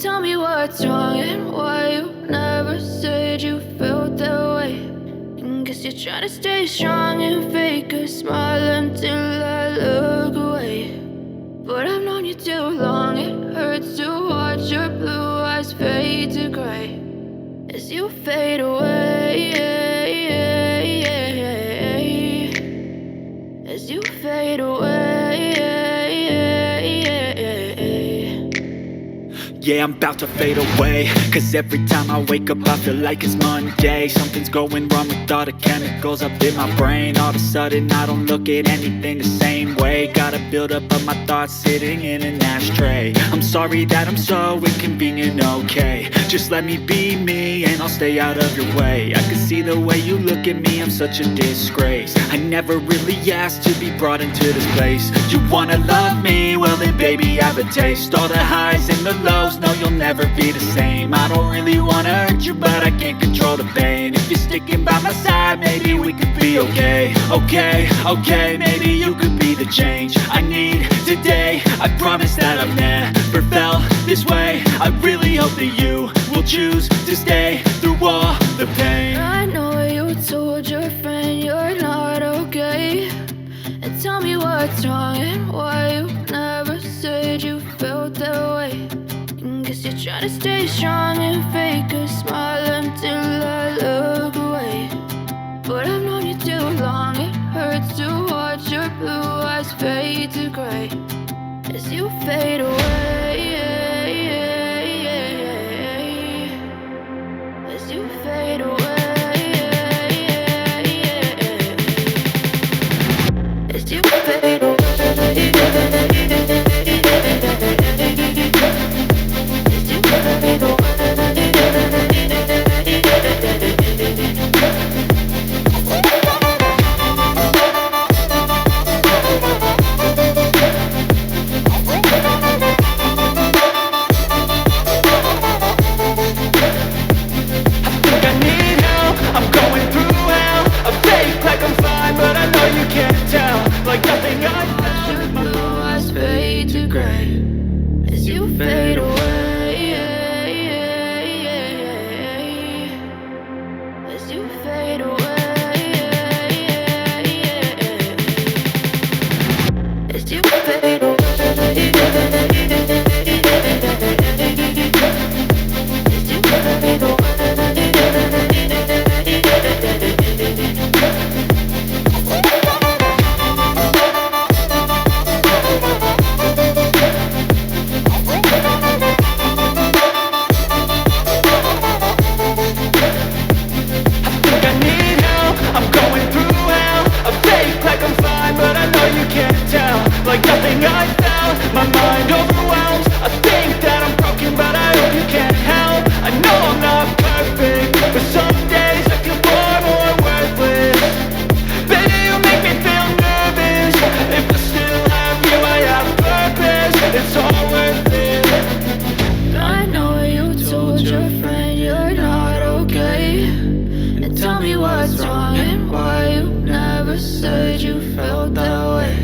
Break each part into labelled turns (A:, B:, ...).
A: Tell me what's wrong and why you never said you felt that way. And guess you're trying to stay strong and fake a smile until I look away. But I've known you too long, it hurts to watch your blue eyes fade to gray as you fade away, as you fade away.
B: Yeah, I'm about to fade away, cause every time I wake up I feel like it's Monday. Something's going wrong with all the chemicals up in my brain. All of a sudden I don't look at anything the same way. Got a build up of my thoughts sitting in an ashtray. I'm sorry that I'm so inconvenient, okay. Just let me be me and I'll stay out of your way. I can see the way you look at me, I'm such a disgrace. I never really asked to be brought into this place. You wanna love me? Well then baby have a taste. All the highs and the lows, no, you'll never be the same. I don't really wanna hurt you, but I can't control the pain. If you're sticking by my side, maybe we could be okay. Okay, maybe you could be the change I need today. I promise that I've never felt this way. I really hope that you will choose to stay through all the pain.
A: I know you told your friend you're not okay. And tell me what's wrong and why you never said you felt that way. Guess you're trying to stay strong and fake a smile until I look away. But I've known you too long, it hurts to watch your blue eyes fade to gray as you fade away, as you fade away, as you fade away. As you fade away, as you fade away, as you fade away, as you fade away.
B: Like nothing I found, my mind overwhelms. I think that I'm broken, but I hope you can't help. I know I'm not perfect, but some days I feel far more worthless. Baby, you make me feel nervous. If I still have you, I have purpose. It's all worth it.
A: I know you told your friend you're not okay. And tell me what's wrong and why you never said you felt that way.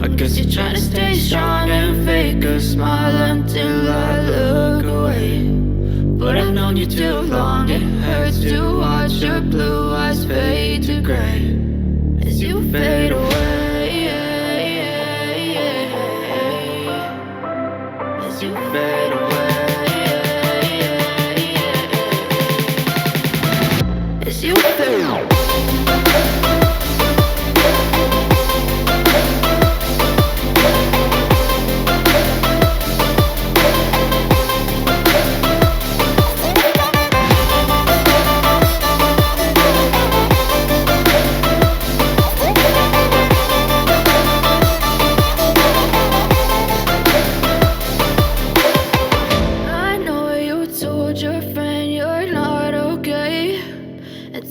A: I guess you're trying to stay strong and fake a smile until I look away. But I've known you too long, it hurts to watch your blue eyes fade to gray as you fade away, as you fade away, as you fade away.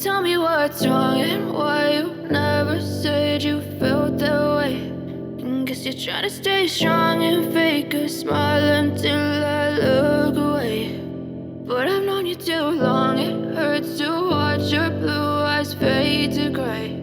A: Tell me what's wrong and why you never said you felt that way. And guess you're trying to stay strong and fake a smile until I look away. But I've known you too long, it hurts to watch your blue eyes fade to gray